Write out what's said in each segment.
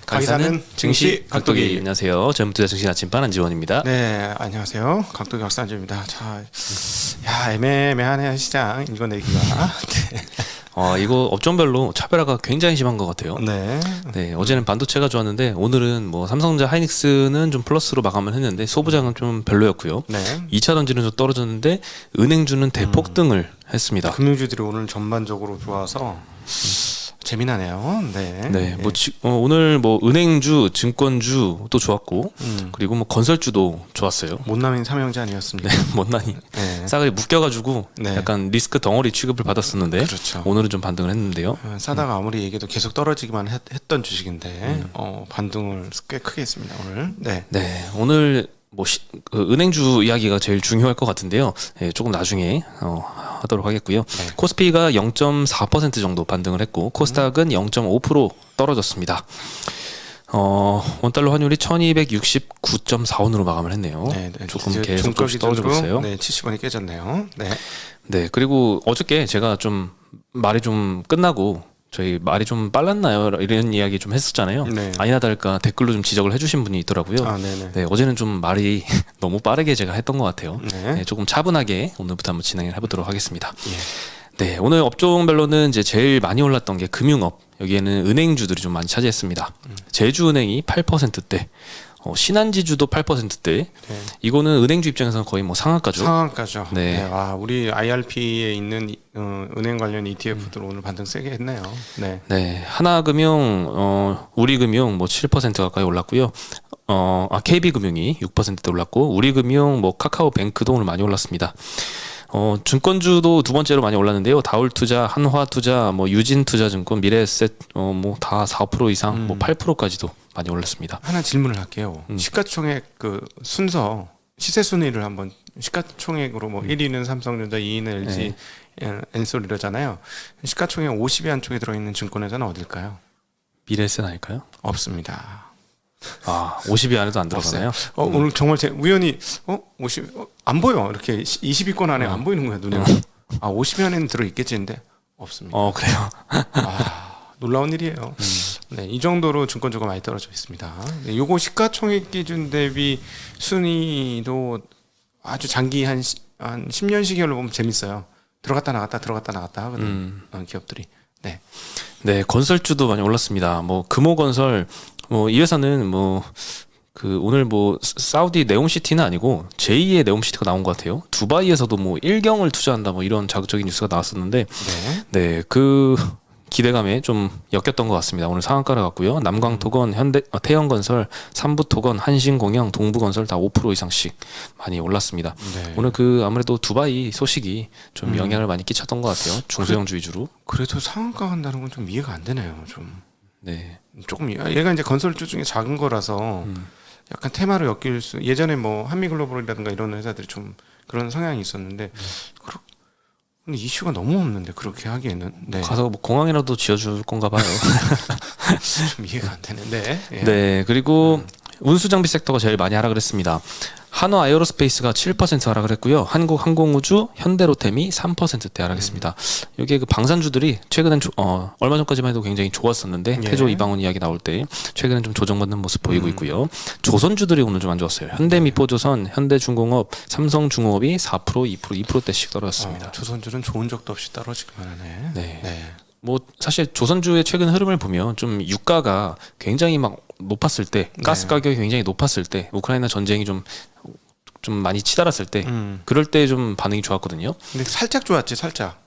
강의사는 증시 각도기. 안녕하세요. 전투자 증시 아침반 안지원입니다. 네, 안녕하세요. 각도기 박사안주입니다. 자, 야 애매하네요 시장 읽어내기가. 네. 이거 업종별로 차별화가 굉장히 심한 것 같아요. 네. 네, 어제는 반도체가 좋았는데 오늘은 뭐 삼성전자, 하이닉스는 좀 플러스로 마감을 했는데 소부장은 좀 별로였고요. 네. 2차 던지는 좀 떨어졌는데 은행주는 대폭등을 했습니다. 금융주들이 오늘 전반적으로 좋아서 재미나네요. 네. 네, 뭐 오늘 뭐 은행주, 증권주도 좋았고 그리고 뭐 건설주도 좋았어요. 못남인 삼형제 아니었습니까? 네, 못난이 네. 싸그리 묶여가지고 네. 약간 리스크 덩어리 취급을 받았었는데 그렇죠. 오늘은 좀 반등을 했는데요. 사다가 아무리 얘기해도 계속 떨어지기만 했던 주식인데 반등을 꽤 크게 했습니다 오늘. 네. 네, 오늘 뭐 그 은행주 이야기가 제일 중요할 것 같은데요. 네, 조금 나중에 하도록 하겠고요. 네. 코스피가 0.4% 정도 반등을 했고 코스닥은 0.5% 떨어졌습니다. 원달러 환율이 1269.4원으로 마감을 했네요. 네, 네. 조금 계속 떨어지고 있어요. 네, 70원이 깨졌네요. 네. 네, 그리고 어저께 제가 좀 말이 좀 끝나고 저희 말이 좀 빨랐나요? 이런 이야기 좀 했었잖아요. 네. 아니나 다를까 댓글로 좀 지적을 해주신 분이 있더라고요. 아, 네네. 네, 어제는 좀 말이 너무 빠르게 제가 했던 것 같아요. 네. 네, 조금 차분하게 오늘부터 한번 진행을 해보도록 하겠습니다. 예. 네, 오늘 업종별로는 이제 제일 많이 올랐던 게 금융업. 여기에는 은행주들이 좀 많이 차지했습니다. 제주은행이 8%대, 신한지주도 8%대. 네. 이거는 은행주 입장에서는 거의 뭐 상한가죠. 상한가죠. 네. 네. 와, 우리 IRP에 있는 은행 관련 ETF들 오늘 반등 세게 했네요. 네. 네, 하나금융, 우리금융 뭐 7% 가까이 올랐고요. KB금융이 6%대 올랐고, 우리금융, 뭐 카카오뱅크도 오늘 많이 올랐습니다. 증권주도 두 번째로 많이 올랐는데요. 다울투자, 한화투자, 뭐 유진투자증권, 미래에셋, 뭐 다 4% 이상, 뭐 8%까지도 많이 올랐습니다. 하나 질문을 할게요. 시가총액 그 순서 시세 순위를 한번 시가총액으로 뭐 1위는 삼성전자, 2위는 LG, 엔솔 이러잖아요. 시가총액 50위 안쪽에 들어있는 증권회사는 어딜까요? 미래에셋 아닐까요? 없습니다. 50위 안에도 안 들어가나요? 오늘 정말 우연히 50 안 보여. 이렇게 20위권 안에 안 보이는 거야 눈에. 50위 안에는 들어 있겠지 근데 없습니다. 그래요. 놀라운 일이에요. 네, 이 정도로 증권주가 많이 떨어져 있습니다. 네, 요거 시가총액 기준 대비 순위도 아주 장기 한 10년 시계로 보면 재밌어요. 들어갔다 나갔다 하거든. 기업들이. 네. 네, 건설주도 많이 올랐습니다. 뭐 금호건설, 뭐 이 회사는 뭐 그 오늘 뭐 사우디 네옴시티는 아니고 제2의 네옴시티가 나온 것 같아요. 두바이에서도 뭐 1경을 투자한다 뭐 이런 자극적인 뉴스가 나왔었는데, 네, 그 기대감에 좀 엮였던 것 같습니다. 오늘 상한가를 갔고요. 남광토건, 태영건설, 삼부토건, 한신공영, 동부건설 다 5% 이상씩 많이 올랐습니다. 네. 오늘 그 아무래도 두바이 소식이 좀 영향을 많이 끼쳤던 것 같아요. 중소형주 위주로. 그래도 상한가 간다는 건 좀 이해가 안 되네요. 좀. 네. 조금 얘가 이제 건설주 중에 작은 거라서 약간 테마로 엮일 수. 예전에 뭐 한미글로벌이라든가 이런 회사들이 좀 그런 성향이 있었는데 근데 이슈가 너무 없는데 그렇게 하기에는. 네. 가서 뭐 공항이라도 지어줄 건가 봐요. 좀 이해가 안 되는데. 예. 네, 그리고 운수장비 섹터가 제일 많이 하락을 했습니다. 한화 에어로스페이스가 7% 하락을 했고요. 한국항공우주, 현대로템이 3%대 하락했습니다. 여기에 그 방산주들이 최근엔 얼마 전까지만 해도 굉장히 좋았었는데 태조 이방원 이야기 나올 때 최근엔 좀 조정받는 모습 보이고 있고요. 조선주들이 오늘 좀 안 좋았어요. 현대미포조선, 현대중공업, 삼성중공업이 4%, 2%대씩 떨어졌습니다. 조선주는 좋은 적도 없이 떨어지기만 하네. 네. 네. 뭐 사실 조선주의 최근 흐름을 보면 좀 유가가 굉장히 막 높았을 때, 가스 가격이 굉장히 높았을 때, 우크라이나 전쟁이 좀 많이 치달았을 때, 그럴 때 좀 반응이 좋았거든요. 근데 살짝 좋았지, 살짝.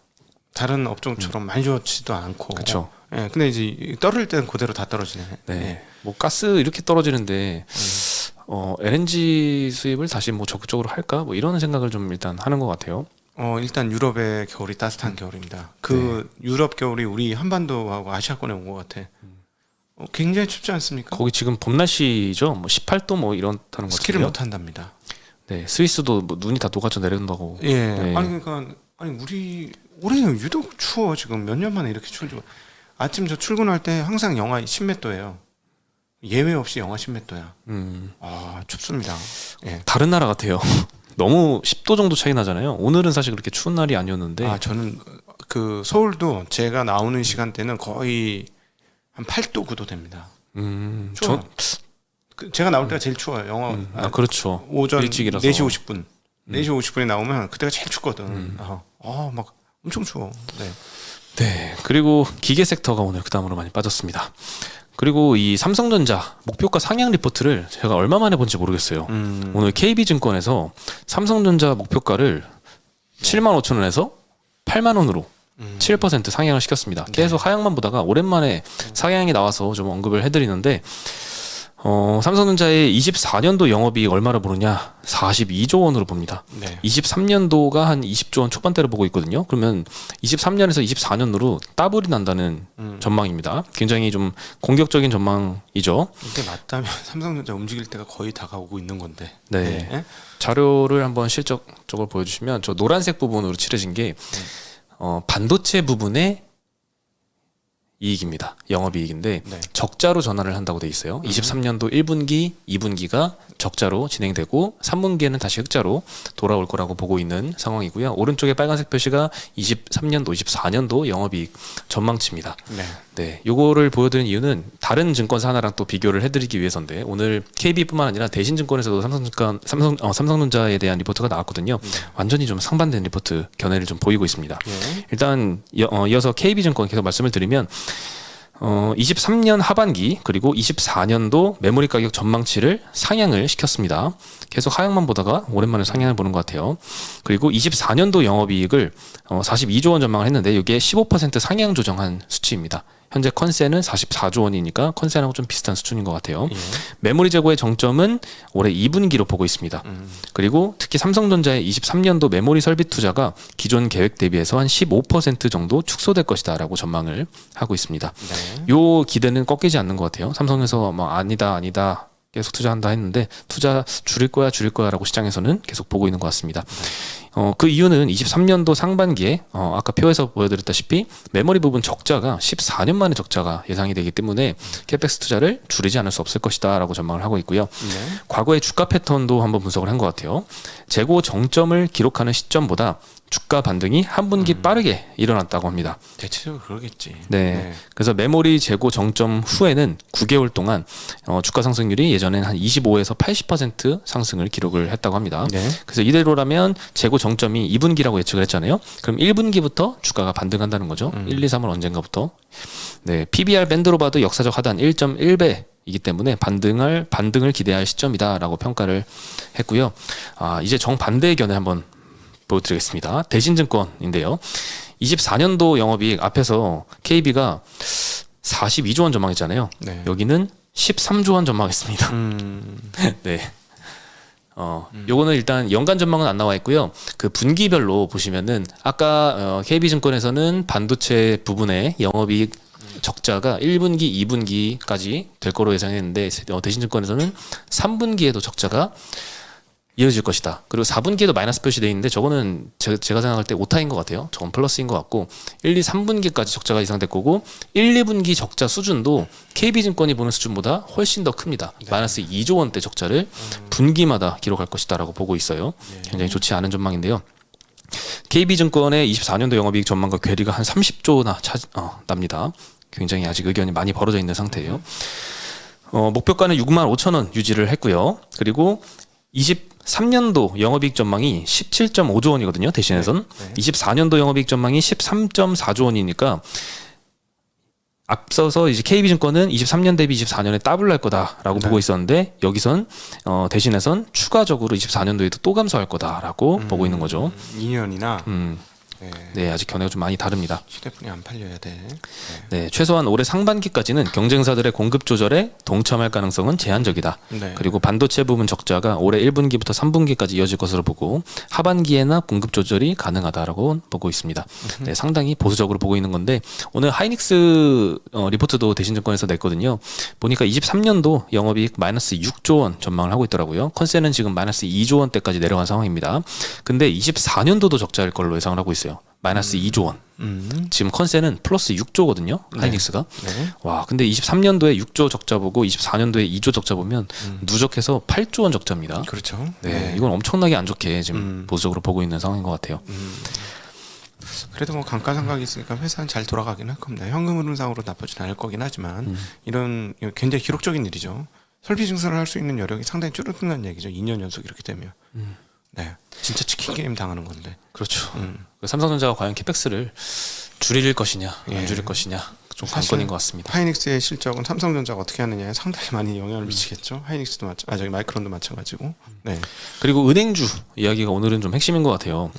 다른 업종처럼 많이 좋지도 않고. 그렇죠. 예, 근데 이제 떨어질 때는 그대로 다 떨어지네. 네. 뭐 가스 이렇게 떨어지는데 LNG 수입을 다시 뭐 적극적으로 할까? 뭐 이런 생각을 좀 일단 하는 것 같아요. 일단 유럽의 겨울이 따뜻한 겨울입니다. 그 유럽 겨울이 우리 한반도하고 아시아권에 온 것 같아. 굉장히 춥지 않습니까? 거기 지금 봄 날씨죠. 뭐 18도 뭐 이렇다는 거 스키를 같아요. 못 한답니다. 네, 스위스도 뭐 눈이 다 녹아져 내린다고. 예. 네. 우리 올해는 유독 추워. 지금 몇 년 만에 이렇게 추운지. 아침 저 출근할 때 항상 영하 10몇 도예요. 예외 없이 영하 10몇 도야. 춥습니다. 예. 다른 나라 같아요. 너무 10도 정도 차이 나잖아요. 오늘은 사실 그렇게 추운 날이 아니었는데. 저는 그 서울도 제가 나오는 시간대는 거의 한 8도 9도 됩니다. 추워요. 제가 나올 때가 제일 추워요. 영화 그렇죠. 오전 일찍이라서. 4시 50분. 4시 50분에 나오면 그때가 제일 춥거든. 막 엄청 추워. 네. 네. 그리고 기계 섹터가 오늘 그다음으로 많이 빠졌습니다. 그리고 이 삼성전자 목표가 상향 리포트를 제가 얼마 만에 본지 모르겠어요. 오늘 KB증권에서 삼성전자 목표가를 75,000원에서 8만 원으로 7% 상향을 시켰습니다. 계속 하향만 보다가 오랜만에 상향이 나와서 좀 언급을 해드리는데 삼성전자의 24년도 영업이익 얼마로 보느냐? 42조 원으로 봅니다. 네. 23년도가 한 20조 원 초반대로 보고 있거든요. 그러면 23년에서 24년으로 더블이 난다는 전망입니다. 굉장히 좀 공격적인 전망이죠. 이게 맞다면 삼성전자 움직일 때가 거의 다가오고 있는 건데. 네. 네. 자료를 한번 실적적으로 보여주시면 저 노란색 부분으로 칠해진 게 반도체 부분의 이익입니다. 영업이익인데 네. 적자로 전환을 한다고 돼 있어요. 23년도 1분기, 2분기가 적자로 진행되고 3분기에는 다시 흑자로 돌아올 거라고 보고 있는 상황이고요. 오른쪽에 빨간색 표시가 23년도, 24년도 영업이익 전망치입니다. 네. 네, 요거를 보여드린 이유는 다른 증권사 하나랑 또 비교를 해드리기 위해서인데 오늘 KB뿐만 아니라 대신증권에서도 삼성전자에 대한 리포트가 나왔거든요. 완전히 좀 상반된 리포트 견해를 좀 보이고 있습니다. 일단 이어서 KB증권 계속 말씀을 드리면 23년 하반기 그리고 24년도 메모리 가격 전망치를 상향을 시켰습니다. 계속 하향만 보다가 오랜만에 상향을 보는 것 같아요. 그리고 24년도 영업이익을 42조 원 전망을 했는데 이게 15% 상향 조정한 수치입니다. 현재 컨센은 44조 원이니까 컨센하고 좀 비슷한 수준인 것 같아요. 메모리 재고의 정점은 올해 2분기로 보고 있습니다. 그리고 특히 삼성전자의 23년도 메모리 설비 투자가 기존 계획 대비해서 한 15% 정도 축소될 것이다라고 전망을 하고 있습니다. 네. 요 기대는 꺾이지 않는 것 같아요. 삼성에서 뭐 아니다 계속 투자한다 했는데 투자 줄일 거야라고 시장에서는 계속 보고 있는 것 같습니다. 그 이유는 23년도 상반기에 아까 표에서 보여드렸다시피 메모리 부분 적자가 14년 만에 적자가 예상이 되기 때문에 캐펙스 투자를 줄이지 않을 수 없을 것이다라고 전망을 하고 있고요. 네. 과거의 주가 패턴도 한번 분석을 한 것 같아요. 재고 정점을 기록하는 시점보다 주가 반등이 한 분기 빠르게 일어났다고 합니다. 대체적으로 그러겠지. 네. 그래서 메모리 재고 정점 후에는 9개월 동안 주가 상승률이 예전엔 한 25에서 80% 상승을 기록을 했다고 합니다. 네. 그래서 이대로라면 재고 정점이 2분기라고 예측을 했잖아요. 그럼 1분기부터 주가가 반등한다는 거죠. 1, 2, 3월 언젠가부터. 네. PBR 밴드로 봐도 역사적 하단 1.1배 이기 때문에 반등을 기대할 시점이다라고 평가를 했고요. 이제 정반대의 견해 한번 보여드리겠습니다. 대신증권인데요. 24년도 영업이익 앞에서 KB가 42조 원 전망했잖아요. 네. 여기는 13조 원 전망했습니다. 네. 요거는 일단 연간 전망은 안 나와 있고요. 그 분기별로 보시면은 아까 KB증권에서는 반도체 부분의 영업이익 적자가 1분기, 2분기까지 될 거로 예상했는데 대신증권에서는 3분기에도 적자가 이어질 것이다. 그리고 4분기에도 마이너스 표시되어 있는데 저거는 제가 생각할 때 오타인 것 같아요. 저건 플러스인 것 같고 1, 2, 3분기까지 적자가 예상될 거고 1, 2분기 적자 수준도 KB증권이 보는 수준보다 훨씬 더 큽니다. 네. 마이너스 2조 원대 적자를 분기마다 기록할 것이다라고 보고 있어요. 굉장히 좋지 않은 전망인데요. KB증권의 24년도 영업이익 전망과 괴리가 한 30조나 납니다. 굉장히 아직 의견이 많이 벌어져 있는 상태예요. 목표가는 65,000원 유지를 했고요. 그리고 23년도 영업이익 전망이 17.5조 원이거든요. 대신에선 네. 24년도 영업이익 전망이 13.4조 원이니까 앞서서 이제 KB증권은 23년 대비 24년에 더블 할 거다라고 보고 있었는데 여기선 대신에선 추가적으로 24년도에도 또 감소할 거다라고 보고 있는 거죠. 2년이나 네, 아직 견해가 좀 많이 다릅니다. 휴대폰이 안 팔려야 돼. 네, 최소한 올해 상반기까지는 경쟁사들의 공급 조절에 동참할 가능성은 제한적이다. 네. 그리고 반도체 부분 적자가 올해 1분기부터 3분기까지 이어질 것으로 보고 하반기에나 공급 조절이 가능하다라고 보고 있습니다. 네, 상당히 보수적으로 보고 있는 건데 오늘 하이닉스 리포트도 대신증권에서 냈거든요. 보니까 23년도 영업이익 마이너스 6조 원 전망을 하고 있더라고요. 컨센은 지금 마이너스 2조 원대까지 내려간 상황입니다. 근데 24년도도 적자일 걸로 예상을 하고 있어요. 마이너스 2조 원. 지금 컨센은 플러스 6조거든요. 하이닉스가. 네. 와, 근데 23년도에 6조 적자 보고 24년도에 2조 적자 보면 누적해서 8조 원 적자입니다. 그렇죠. 네, 이건 엄청나게 안 좋게 지금 보수적으로 보고 있는 상황인 것 같아요. 그래도 뭐 감가상각이 있으니까 회사는 잘 돌아가긴 할 겁니다. 현금 흐름상으로 나쁘진 않을 거긴 하지만 이런 굉장히 기록적인 일이죠. 설비 증설을 할 수 있는 여력이 상당히 줄어든다는 얘기죠. 2년 연속 이렇게 되면. 네, 진짜 치킨 게임 당하는 건데. 그렇죠. 삼성전자가 과연 캐펙스를 줄일 것이냐, 안 줄일 것이냐 좀 관건인 것 같습니다. 하이닉스의 실적은 삼성전자가 어떻게 하느냐에 상당히 많이 영향을 미치겠죠. 하이닉스도 저기 마이크론도 마찬가지고. 네. 그리고 은행주 이야기가 오늘은 좀 핵심인 것 같아요.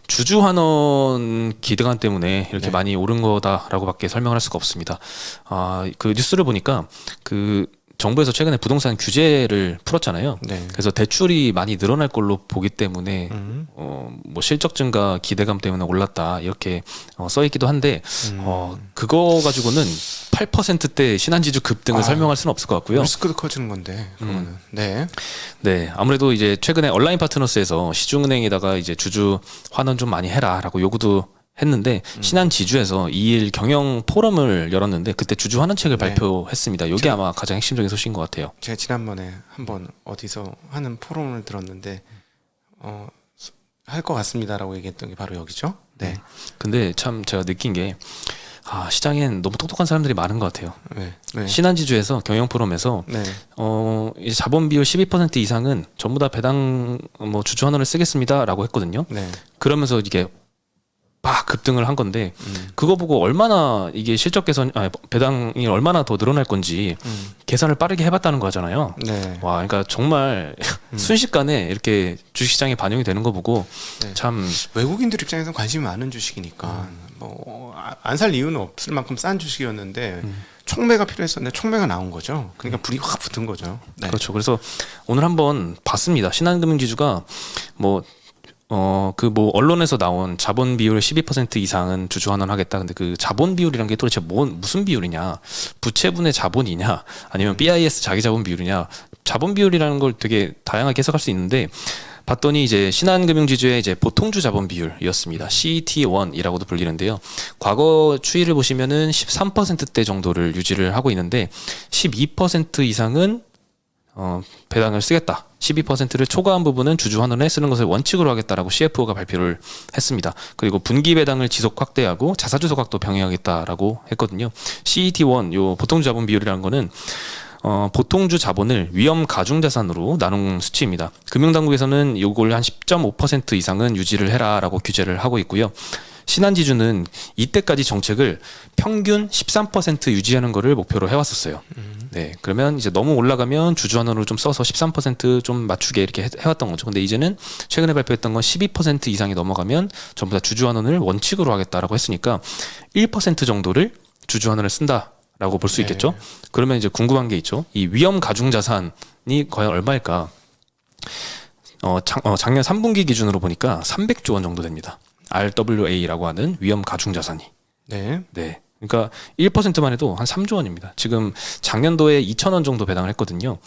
주주 환원 기대감 때문에 이렇게 네. 많이 오른 거다라고밖에 설명을 할 수가 없습니다. 그 뉴스를 보니까 그 정부에서 최근에 부동산 규제를 풀었잖아요. 네. 그래서 대출이 많이 늘어날 걸로 보기 때문에 뭐 실적 증가 기대감 때문에 올랐다 이렇게 써 있기도 한데 그거 가지고는 8%대 신한지주 급등을 설명할 수는 없을 것 같고요. 리스크도 커지는 건데 그거는. 네. 네, 아무래도 이제 최근에 온라인 파트너스에서 시중은행에다가 이제 주주 환원 좀 많이 해라라고 요구도 했는데 신한지주에서 2일 경영 포럼을 열었는데 그때 주주 환원책을 네. 발표했습니다. 이게 아마 가장 핵심적인 소식인 것 같아요. 제가 지난번에 한번 어디서 하는 포럼을 들었는데 할 것 같습니다라고 얘기했던 게 바로 여기죠. 네. 근데 참 제가 느낀 게 시장엔 너무 똑똑한 사람들이 많은 것 같아요. 네. 네. 신한지주에서 경영 포럼에서 네. 이제 자본 비율 12% 이상은 전부 다 배당 뭐 주주 환원을 쓰겠습니다라고 했거든요. 네. 그러면서 이게 막 급등을 한 건데 그거 보고 얼마나 이게 실적 개선 배당이 얼마나 더 늘어날 건지 계산을 빠르게 해봤다는 거잖아요. 네. 와, 그러니까 정말 순식간에 이렇게 주식시장에 반영이 되는 거 보고 네. 참 외국인들 입장에서 관심이 많은 주식이니까 뭐 안 살 이유는 없을 만큼 싼 주식이었는데 촉매가 필요했었는데 촉매가 나온 거죠. 그러니까 불이 확 붙은 거죠. 네. 그렇죠. 그래서 오늘 한번 봤습니다. 신한금융지주가 언론에서 나온 자본 비율 12% 이상은 주주 환원하겠다. 근데 그 자본 비율이란 게 도대체 무슨 비율이냐? 부채분의 자본이냐? 아니면 BIS 자기 자본 비율이냐? 자본 비율이라는 걸 되게 다양하게 해석할 수 있는데 봤더니 이제 신한금융지주의 이제 보통주 자본 비율이었습니다. CET1이라고도 불리는데요. 과거 추이를 보시면은 13%대 정도를 유지를 하고 있는데 12% 이상은 배당을 쓰겠다. 12%를 초과한 부분은 주주 환원에 쓰는 것을 원칙으로 하겠다라고 CFO가 발표를 했습니다. 그리고 분기 배당을 지속 확대하고 자사주 소각도 병행하겠다라고 했거든요. CET1 요 보통주 자본 비율이라는 거는 보통주 자본을 위험 가중 자산으로 나눈 수치입니다. 금융당국에서는 이걸 한 10.5% 이상은 유지를 해라라고 규제를 하고 있고요. 신한지주는 이때까지 정책을 평균 13% 유지하는 것을 목표로 해왔었어요. 네, 그러면 이제 너무 올라가면 주주환원으로 좀 써서 13%좀 맞추게 이렇게 해왔던 거죠. 근데 이제는 최근에 발표했던 건 12% 이상이 넘어가면 전부 다 주주환원을 원칙으로 하겠다라고 했으니까 1% 정도를 주주환원을 쓴다라고 볼 수 있겠죠. 그러면 이제 궁금한 게 있죠. 이 위험 가중 자산이 과연 얼마일까? 작년 3분기 기준으로 보니까 300조 원 정도 됩니다. RWA라고 하는 위험 가중 자산이. 네. 네. 그러니까 1%만 해도 한 3조 원입니다. 지금 작년도에 2,000원 정도 배당을 했거든요.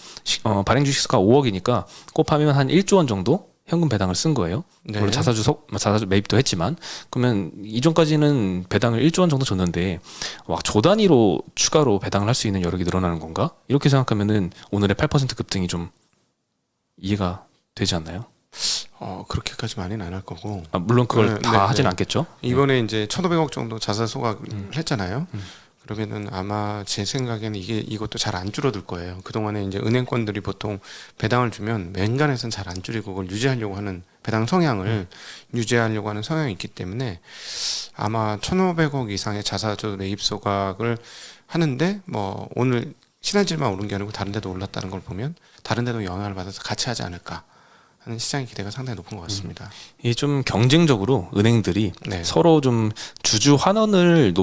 발행 주식수가 5억이니까 곱하면 한 1조 원 정도 현금 배당을 쓴 거예요. 네. 물론 자사주 매입도 했지만 그러면 이전까지는 배당을 1조 원 정도 줬는데 와, 조 단위로 추가로 배당을 할 수 있는 여력이 늘어나는 건가? 이렇게 생각하면은 오늘의 8% 급등이 좀 이해가 되지 않나요? 그렇게까지 많이는 안 할 거고. 물론 그걸 다 하진 않겠죠. 이번에 이제 1,500억 정도 자사 소각을 했잖아요. 그러면은 아마 제 생각에는 이것도 잘 안 줄어들 거예요. 그동안에 이제 은행권들이 보통 배당을 주면 맹간에서는 잘 안 줄이고 그걸 유지하려고 하는 배당 성향을 유지하려고 하는 성향이 있기 때문에 아마 1,500억 이상의 자사주 매입 소각을 하는데 뭐 오늘 신한지만 오른 게 아니고 다른 데도 올랐다는 걸 보면 다른 데도 영향을 받아서 같이 하지 않을까 하는 시장의 기대가 상당히 높은 것 같습니다. 이게 좀 경쟁적으로 은행들이 네. 서로 좀 주주 환원을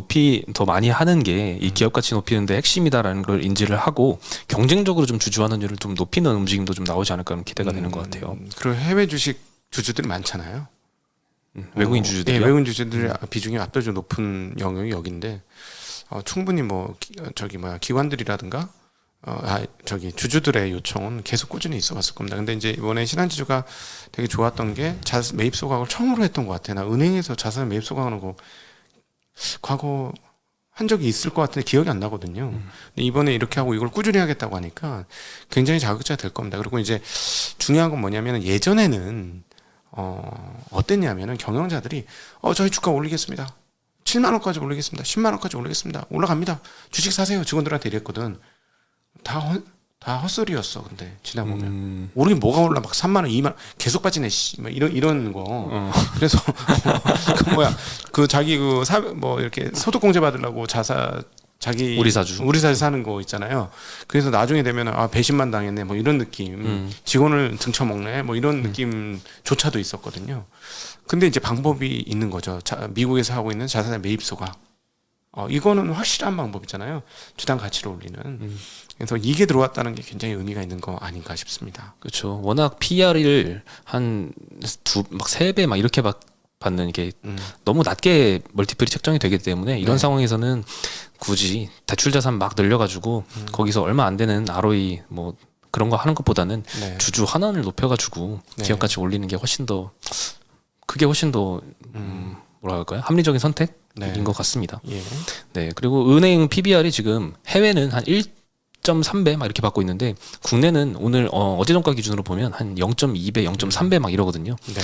더 많이 하는 게 이 기업 가치 높이는데 핵심이다라는 걸 인지를 하고 경쟁적으로 좀 주주 환원율을 좀 높이는 움직임도 좀 나오지 않을까 하는 기대가 되는 것 같아요. 그리고 해외 주식 주주들이 많잖아요. 외국인 주주들이요? 네, 외국인 주주들의 비중이 압도적으로 높은 영역이 여기인데 충분히 기관들이라든가 주주들의 요청은 계속 꾸준히 있어왔을 겁니다. 근데 이제 이번에 신한지주가 되게 좋았던 게 자산 매입 소각을 처음으로 했던 것 같아요. 나 은행에서 자산 매입 소각하는 거 과거 한 적이 있을 것 같은데 기억이 안 나거든요. 근데 이번에 이렇게 하고 이걸 꾸준히 하겠다고 하니까 굉장히 자극제가 될 겁니다. 그리고 이제 중요한 건 뭐냐면 예전에는 어땠냐면은 경영자들이 저희 주가 올리겠습니다. 7만 원까지 올리겠습니다. 10만 원까지 올리겠습니다. 올라갑니다. 주식 사세요. 직원들한테 이랬거든. 다 헛소리였어. 근데 지나보면 오르긴 뭐가 올라 막 3만 원, 2만 원 계속 빠지네. 막 이런 거. 그래서 그 자기 뭐 이렇게 소득공제 받으려고 자기 우리사주 사는 거 있잖아요. 그래서 나중에 되면 배신만 당했네. 뭐 이런 느낌. 직원을 등쳐먹네. 뭐 이런 느낌조차도 있었거든요. 근데 이제 방법이 있는 거죠. 미국에서 하고 있는 자산의 매입소가. 이거는 확실한 방법이잖아요. 주당 가치를 올리는. 그래서 이게 들어왔다는 게 굉장히 의미가 있는 거 아닌가 싶습니다. 그렇죠. 워낙 PR을 한 막 3배 막 이렇게 받는 게 너무 낮게 멀티플이 책정이 되기 때문에 이런 상황에서는 굳이 대출 자산 막 늘려가지고 거기서 얼마 안 되는 ROE 뭐 그런 거 하는 것보다는 주주 환원을 높여가지고 기업 가치 올리는 게 훨씬 더 뭐라 할까요? 합리적인 선택인 것 같습니다. 예. 네, 그리고 은행 PBR이 지금 해외는 한 1.3배 막 이렇게 받고 있는데 국내는 오늘 어제 종가 기준으로 보면 한 0.2배, 0.3배 막 이러거든요. 네.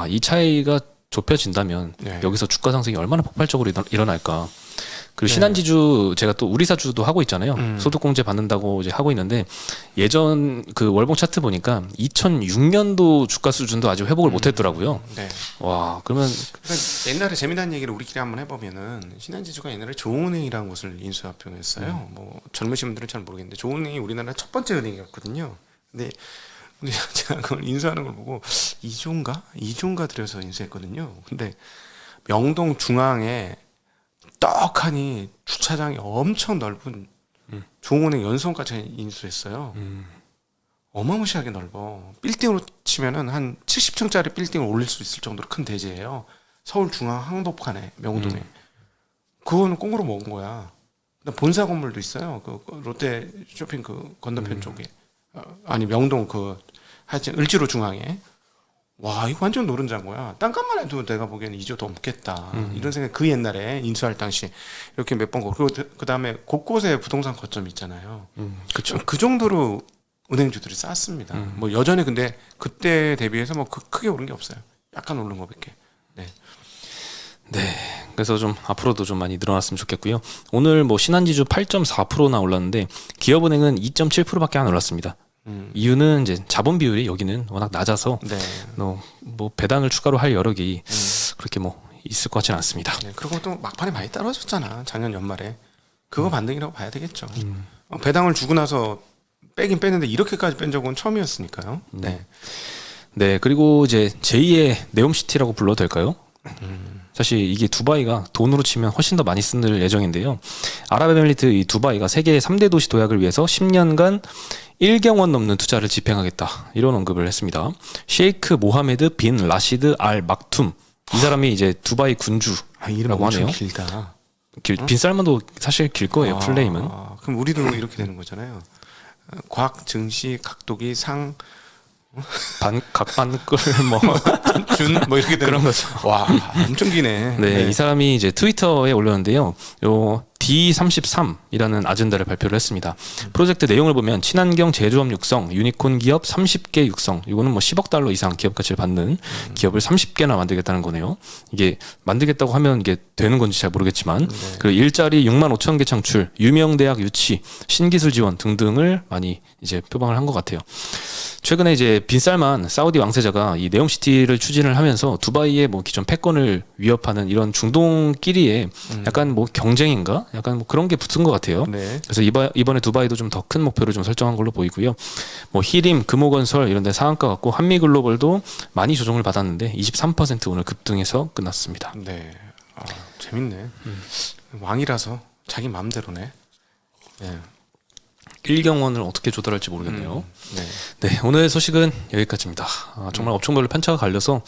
이 차이가 좁혀진다면 여기서 주가 상승이 얼마나 폭발적으로 일어날까. 그리고 신한지주 제가 또 우리사주도 하고 있잖아요. 소득공제 받는다고 이제 하고 있는데 예전 그 월봉 차트 보니까 2006년도 주가 수준도 아직 회복을 못했더라고요. 네. 와, 그러면 옛날에 재미난 얘기를 우리끼리 한번 해보면은 신한지주가 옛날에 좋은은행이라는 곳을 인수합병했어요. 뭐 젊으신 분들은 잘 모르겠는데 좋은은행이 우리나라 첫 번째 은행이었거든요. 근데 제가 그걸 인수하는 걸 보고 2조인가 들여서 인수했거든요. 근데 명동 중앙에 떡하니 주차장이 엄청 넓은 좋은은행 연수원까지 인수했어요. 어마무시하게 넓어. 빌딩으로 치면은 한 70층짜리 빌딩을 올릴 수 있을 정도로 큰 대지예요. 서울 중앙 항복판에 명동에. 그거는 꽁으로 먹은 거야. 본사 건물도 있어요. 그 롯데 쇼핑 그 건너편 쪽에. 아니 명동 하여튼 을지로 중앙에. 와, 이거 완전 노른자인 거야. 땅값만 해도 내가 보기에는 2조 넘겠다. 이런 생각, 그 옛날에 인수할 당시 이렇게 몇 번 그리고 그 다음에 곳곳에 부동산 거점이 있잖아요. 그렇죠. 그 정도로 은행주들이 쌌습니다. 뭐 여전히 근데 그때 대비해서 뭐 크게 오른 게 없어요. 약간 오른 거밖에. 네. 네. 그래서 좀 앞으로도 좀 많이 늘어났으면 좋겠고요. 오늘 뭐 신한지주 8.4%나 올랐는데 기업은행은 2.7%밖에 안 올랐습니다. 이유는 이제 자본 비율이 여기는 워낙 낮아서 뭐 배당을 추가로 할 여력이 그렇게 뭐 있을 것 같지는 않습니다. 네, 그리고 또 막판에 많이 떨어졌잖아. 작년 연말에. 그거 반등이라고 봐야 되겠죠. 배당을 주고 나서 빼긴 뺐는데 이렇게까지 뺀 적은 처음이었으니까요. 네. 네, 그리고 이제 제2의 네옴시티라고 불러도 될까요? 사실 이게 두바이가 돈으로 치면 훨씬 더 많이 쓸 예정인데요. 아랍에미리트 이 두바이가 세계 3대 도시 도약을 위해서 10년간 1경 원 넘는 투자를 집행하겠다. 이런 언급을 했습니다. 셰이크 모하메드 빈 라시드 알 막툼. 이 사람이 이제 두바이 군주라고 하네요. 길다. 빈 살만도 사실 길 거예요. 풀네임은. 그럼 우리도 이렇게 되는 거잖아요. 곽, 증시, 각도기, 상, 각반끌 뭐 준 뭐 이렇게 되는 그런 거죠. 와, 엄청 기네. 네, 이 사람이 이제 트위터에 올렸는데요. 요 D33이라는 아젠다를 발표를 했습니다. 프로젝트 내용을 보면 친환경 제조업 육성, 유니콘 기업 30개 육성. 이거는 뭐 10억 달러 이상 기업 가치를 받는 기업을 30개나 만들겠다는 거네요. 이게 만들겠다고 하면 이게 되는 건지 잘 모르겠지만 그 일자리 6만 5천 개 창출, 유명 대학 유치, 신기술 지원 등등을 많이 이제 표방을 한 것 같아요. 최근에 이제 빈살만 사우디 왕세자가 이 네옴시티를 추진을 하면서 두바이의 뭐 기존 패권을 위협하는 이런 중동끼리의 약간 뭐 경쟁인가? 약간 뭐 그런 게 붙은 것 같아요. 네. 그래서 이번에 두바이도 좀 더 큰 목표를 좀 설정한 걸로 보이고요. 뭐 히림, 금호건설 이런 데 상한가 같고 한미글로벌도 많이 조정을 받았는데 23% 오늘 급등해서 끝났습니다. 네. 재밌네. 왕이라서 자기 마음대로네. 네. 1경원을 어떻게 조달할지 모르겠네요. 네. 네, 오늘 소식은 여기까지입니다. 정말 업종별로 편차가 갈려서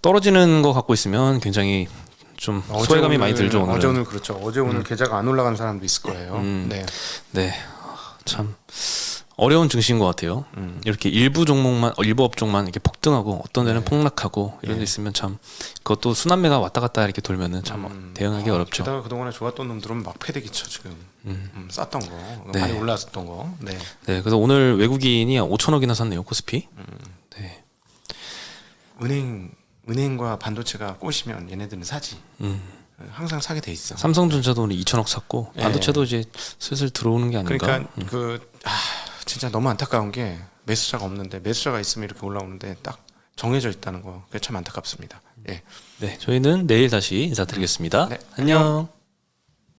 떨어지는 거 갖고 있으면 굉장히 좀 소외감이 많이 들죠. 오늘은. 어제 오늘 그렇죠. 어제 오늘 계좌가 안 올라가는 사람도 있을 거예요. 네. 네, 참 어려운 증시인 것 같아요. 이렇게 일부 업종만 이렇게 폭등하고 어떤 데는 폭락하고 이런 데 있으면 참 그것도 순환매가 왔다 갔다 이렇게 돌면은 참 대응하기 어렵죠. 게다가 그동안에 좋았던 놈들은 막 패대기쳐 지금. 쌌던 거 많이 올랐었던 거. 네. 네, 그래서 오늘 외국인이 5천억이나 샀네요 코스피. 네. 은행과 반도체가 꼬시면 얘네들은 사지. 항상 사게 돼 있어. 삼성전자도 오늘 2천억 샀고 예. 반도체도 이제 슬슬 들어오는 게 아닌가. 그러니까 진짜 너무 안타까운 게 매수자가 없는데 매수자가 있으면 이렇게 올라오는데 딱 정해져 있다는 거. 그게 참 안타깝습니다. 예. 네, 저희는 내일 다시 인사드리겠습니다. 네, 안녕.